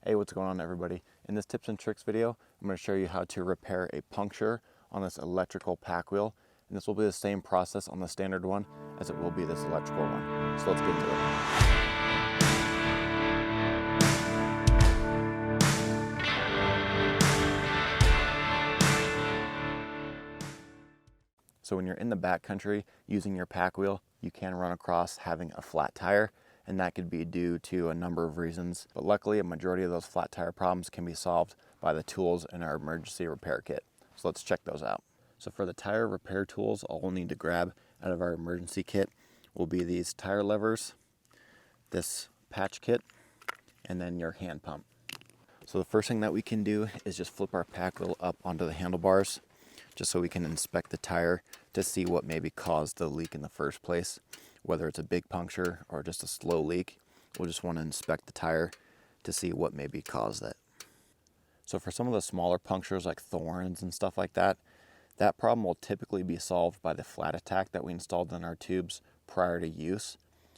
Hey, what's going on everybody? In this tips and tricks video, I'm going to show you how to repair a puncture on this electrical pack wheel. And this will be the same process on the standard one as it will be this electrical one. So let's get into it. So when you're in the backcountry using your pack wheel, you can run across having a flat tire, and that could be due to a number of reasons. But luckily, a majority of those flat tire problems can be solved by the tools in our emergency repair kit. So let's check those out. So for the tire repair tools, all we'll need to grab out of our emergency kit will be these tire levers, this patch kit, and then your hand pump. So the first thing that we can do is just flip our pack wheel up onto the handlebars, just so we can inspect the tire to see what maybe caused the leak in the first place. Whether it's a big puncture or just a slow leak, we'll just want to inspect the tire to see what maybe caused it. So for some of the smaller punctures like thorns and stuff like that, that problem will typically be solved by the flat attack that we installed in our tubes prior to use.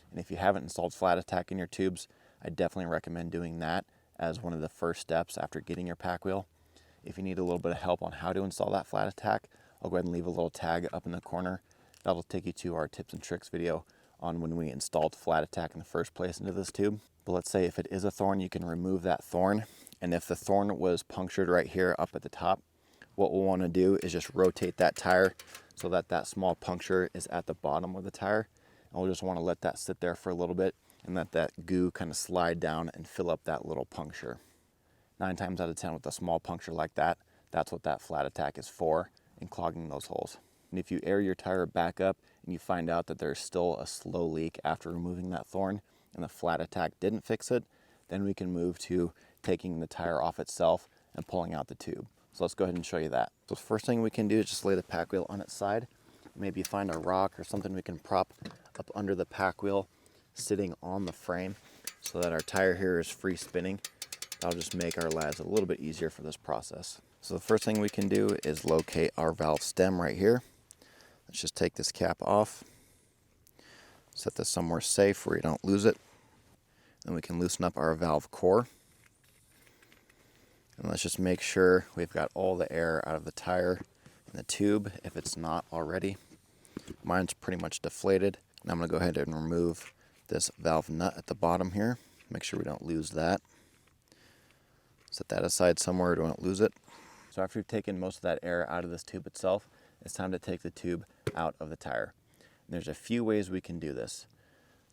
And if you haven't installed flat attack in your tubes, I definitely recommend doing that as one of the first steps after getting your pack wheel. If you need a little bit of help on how to install that flat attack, I'll go ahead and leave a little tag up in the corner. That'll take you to our tips and tricks video on when we installed flat attack in the first place into this tube. But let's say if it is a thorn, you can remove that thorn. And if the thorn was punctured right here up at the top, what we'll want to do is just rotate that tire so that that small puncture is at the bottom of the tire. And we'll just want to let that sit there for a little bit and let that goo kind of slide down and fill up that little puncture. 9 times out of 10 with a small puncture like that, that's what that flat attack is for, in clogging those holes. And if you air your tire back up and you find out that there's still a slow leak after removing that thorn and the flat attack didn't fix it, then we can move to taking the tire off itself and pulling out the tube. So let's go ahead and show you that. So the first thing we can do is just lay the pack wheel on its side. Maybe find a rock or something we can prop up under the pack wheel sitting on the frame so that our tire here is free spinning. That'll just make our lives a little bit easier for this process. So the first thing we can do is locate our valve stem right here. Let's just take this cap off, set this somewhere safe where you don't lose it. Then we can loosen up our valve core. And let's just make sure we've got all the air out of the tire and the tube if it's not already. Mine's pretty much deflated. Now I'm going to go ahead and remove this valve nut at the bottom here. Make sure we don't lose that. Set that aside somewhere, don't lose it. So after you've taken most of that air out of this tube itself, it's time to take the tube out of the tire. And there's a few ways we can do this.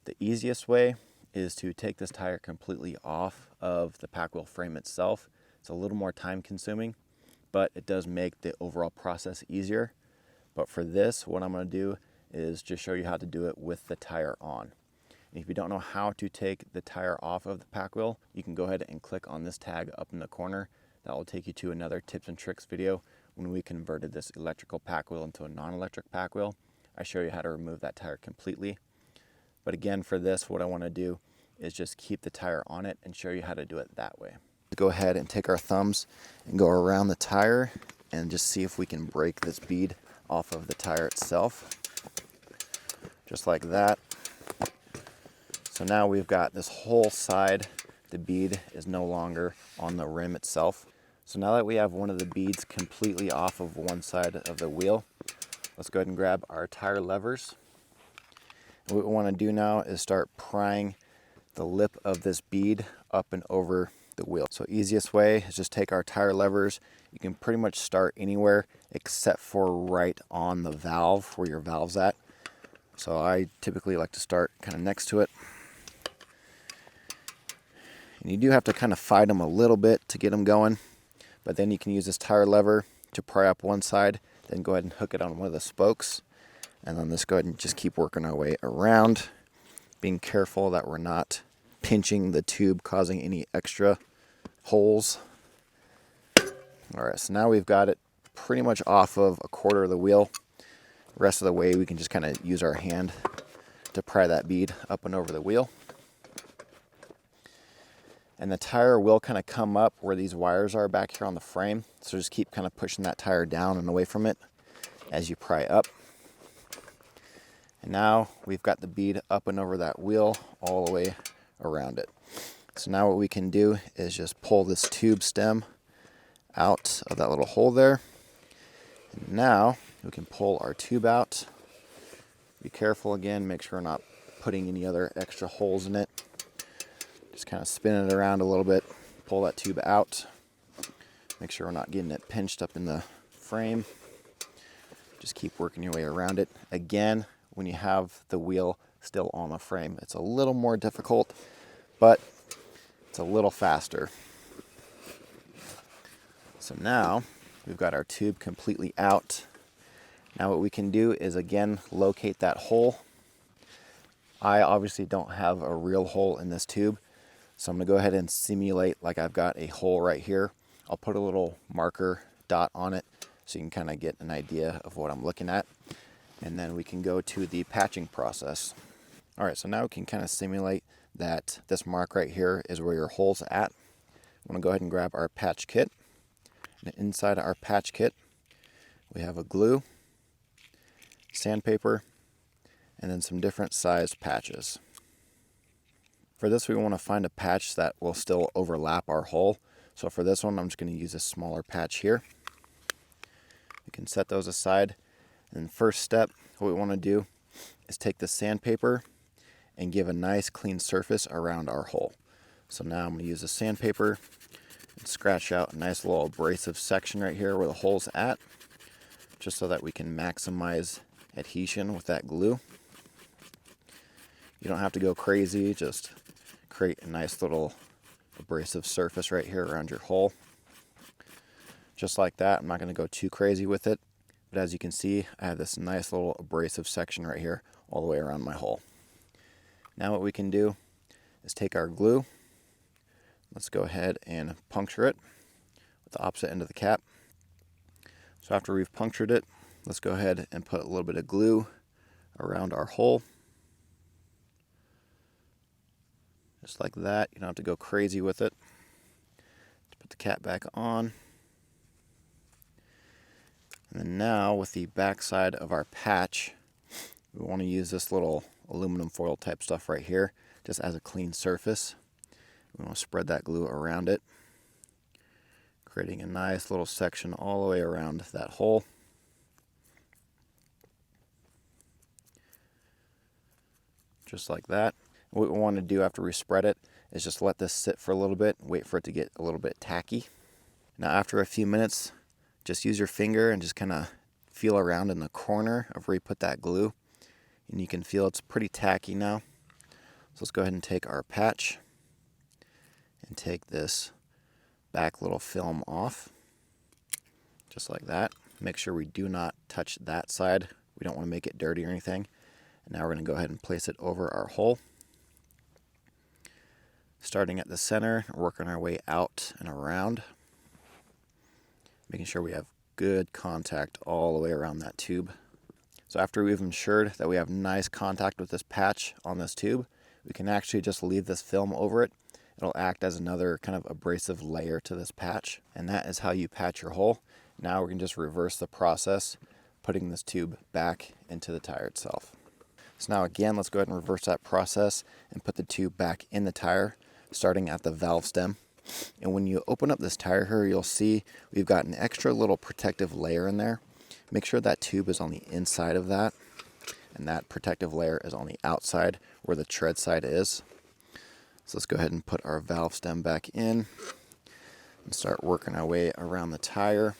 The easiest way is to take this tire completely off of the pack wheel frame itself. It's a little more time consuming, but it does make the overall process easier. But for this, what I'm going to do is just show you how to do it with the tire on. And if you don't know how to take the tire off of the pack wheel, you can go ahead and click on this tag up in the corner. That will take you to another tips and tricks video when we converted this electrical pack wheel into a non-electric pack wheel. I show you how to remove that tire completely. But again, for this, what I want to do is just keep the tire on it and show you how to do it that way. Go ahead and take our thumbs and go around the tire and just see if we can break this bead off of the tire itself. Just like that. So now we've got this whole side, the bead is no longer on the rim itself. So now that we have one of the beads completely off of one side of the wheel, let's go ahead and grab our tire levers. And what we want to do now is start prying the lip of this bead up and over the wheel. So easiest way is just take our tire levers. You can pretty much start anywhere except for right on the valve where your valve's at. So I typically like to start kind of next to it. And you do have to kind of fight them a little bit to get them going, but then you can use this tire lever to pry up one side, then go ahead and hook it on one of the spokes, and then let's go ahead and just keep working our way around, being careful that we're not pinching the tube, causing any extra holes. All right, so now we've got it pretty much off of a quarter of the wheel. The rest of the way we can just kind of use our hand to pry that bead up and over the wheel. And the tire will kind of come up where these wires are back here on the frame. So just keep kind of pushing that tire down and away from it as you pry up. And now we've got the bead up and over that wheel all the way around it. So now what we can do is just pull this tube stem out of that little hole there. And now we can pull our tube out. Be careful again, make sure we're not putting any other extra holes in it. Just kind of spin it around a little bit, pull that tube out. Make sure we're not getting it pinched up in the frame. Just keep working your way around it. Again, when you have the wheel still on the frame, it's a little more difficult, but it's a little faster. So now we've got our tube completely out. Now what we can do is again locate that hole. I obviously don't have a real hole in this tube, so I'm going to go ahead and simulate like I've got a hole right here. I'll put a little marker dot on it so you can kind of get an idea of what I'm looking at. And then we can go to the patching process. All right, so now we can kind of simulate that this mark right here is where your hole's at. I'm going to go ahead and grab our patch kit. And inside our patch kit, we have a glue, sandpaper, and then some different sized patches. For this, we want to find a patch that will still overlap our hole. So for this one, I'm just going to use a smaller patch here. We can set those aside. And first step, what we want to do is take the sandpaper and give a nice clean surface around our hole. So now I'm going to use the sandpaper and scratch out a nice little abrasive section right here where the hole's at, just so that we can maximize adhesion with that glue. You don't have to go crazy, just create a nice little abrasive surface right here around your hole. Just like that. I'm not going to go too crazy with it, but as you can see, I have this nice little abrasive section right here all the way around my hole. Now what we can do is take our glue. Let's go ahead and puncture it with the opposite end of the cap. So after we've punctured it, let's go ahead and put a little bit of glue around our hole. Just like that. You don't have to go crazy with it. Let's put the cap back on. And then now with the back side of our patch, we want to use this little aluminum foil type stuff right here, just as a clean surface. We want to spread that glue around it, creating a nice little section all the way around that hole. Just like that. What we want to do after we spread it is just let this sit for a little bit, wait for it to get a little bit tacky. Now after a few minutes, just use your finger and just kind of feel around in the corner of where you put that glue. And you can feel it's pretty tacky now. So let's go ahead and take our patch and take this back little film off. Just like that. Make sure we do not touch that side. We don't want to make it dirty or anything. And now we're going to go ahead and place it over our hole. Starting at the center, working our way out and around. Making sure we have good contact all the way around that tube. So after we've ensured that we have nice contact with this patch on this tube, we can actually just leave this film over it. It'll act as another kind of abrasive layer to this patch. And that is how you patch your hole. Now we can just reverse the process, putting this tube back into the tire itself. So now again, let's go ahead and reverse that process and put the tube back in the tire, starting at the valve stem. And when you open up this tire here, you'll see we've got an extra little protective layer in there. Make sure that tube is on the inside of that, and that protective layer is on the outside where the tread side is. So let's go ahead and put our valve stem back in and start working our way around the tire,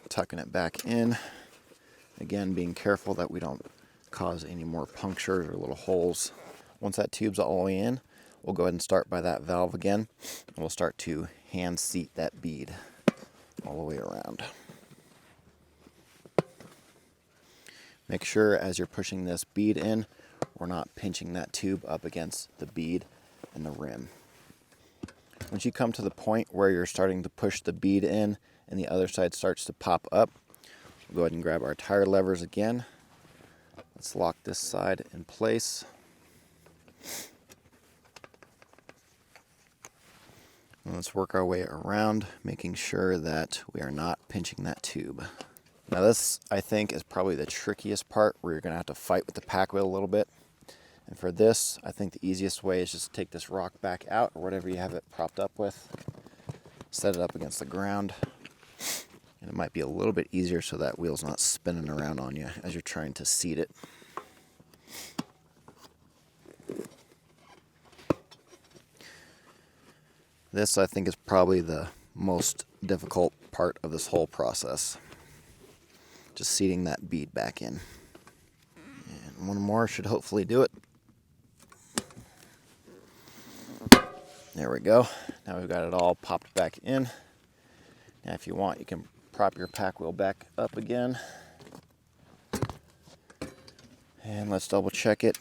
tucking it back in. Again, being careful that we don't cause any more punctures or little holes. Once that tube's all the way in, we'll go ahead and start by that valve again, and we'll start to hand seat that bead all the way around. Make sure as you're pushing this bead in, we're not pinching that tube up against the bead and the rim. Once you come to the point where you're starting to push the bead in and the other side starts to pop up, we'll go ahead and grab our tire levers again. Let's lock this side in place. And let's work our way around, making sure that we are not pinching that tube. Now this, I think, is probably the trickiest part where you're going to have to fight with the pack wheel a little bit. And for this, I think the easiest way is just to take this rock back out, or whatever you have it propped up with, set it up against the ground. And it might be a little bit easier so that wheel's not spinning around on you as you're trying to seat it. This, I think, is probably the most difficult part of this whole process. Just seating that bead back in. And one more should hopefully do it. There we go. Now we've got it all popped back in. Now if you want, you can prop your pack wheel back up again. And let's double check it.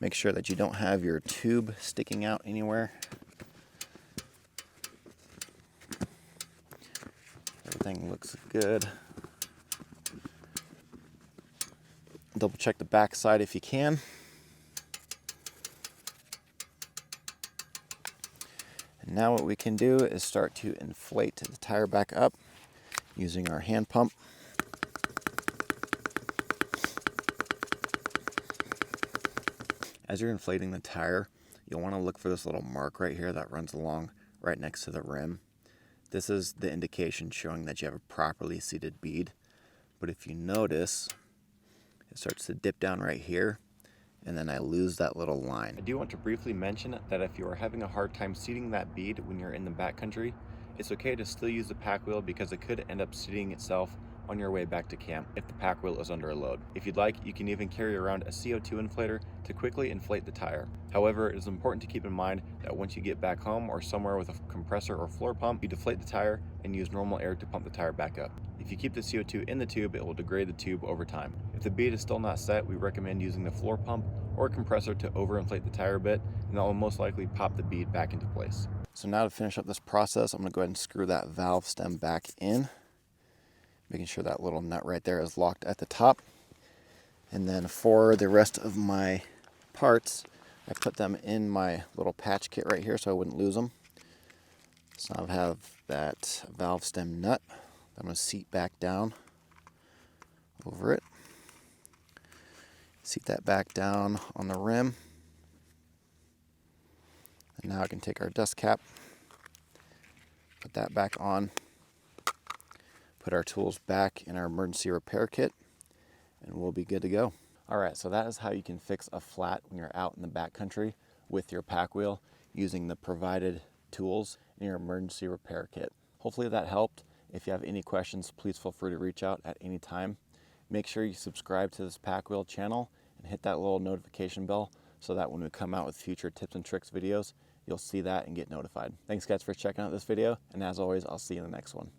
Make sure that you don't have your tube sticking out anywhere. Everything looks good. Double check the back side if you can. And now what we can do is start to inflate the tire back up using our hand pump. As you're inflating the tire, you'll want to look for this little mark right here that runs along right next to the rim. This is the indication showing that you have a properly seated bead. But if you notice, it starts to dip down right here, and then I lose that little line. I do want to briefly mention that if you are having a hard time seating that bead when you're in the backcountry, it's okay to still use the pack wheel because it could end up seating itself on your way back to camp if the pack wheel is under a load. If you'd like, you can even carry around a CO2 inflator to quickly inflate the tire. However, it is important to keep in mind that once you get back home or somewhere with a compressor or floor pump, you deflate the tire and use normal air to pump the tire back up. If you keep the CO2 in the tube, it will degrade the tube over time. If the bead is still not set, we recommend using the floor pump or compressor to overinflate the tire a bit, and that will most likely pop the bead back into place. So now to finish up this process, I'm going to go ahead and screw that valve stem back in, making sure that little nut right there is locked at the top. And then for the rest of my parts, I put them in my little patch kit right here so I wouldn't lose them. So I have that valve stem nut. I'm going to seat back down over it. Seat that back down on the rim. And now I can take our dust cap, put that back on, put our tools back in our emergency repair kit, and we'll be good to go. All right, so that is how you can fix a flat when you're out in the backcountry with your pack wheel using the provided tools in your emergency repair kit. Hopefully that helped. If you have any questions, please feel free to reach out at any time. Make sure you subscribe to this pack wheel channel and hit that little notification bell so that when we come out with future tips and tricks videos, you'll see that and get notified. Thanks guys for checking out this video, and as always, I'll see you in the next one.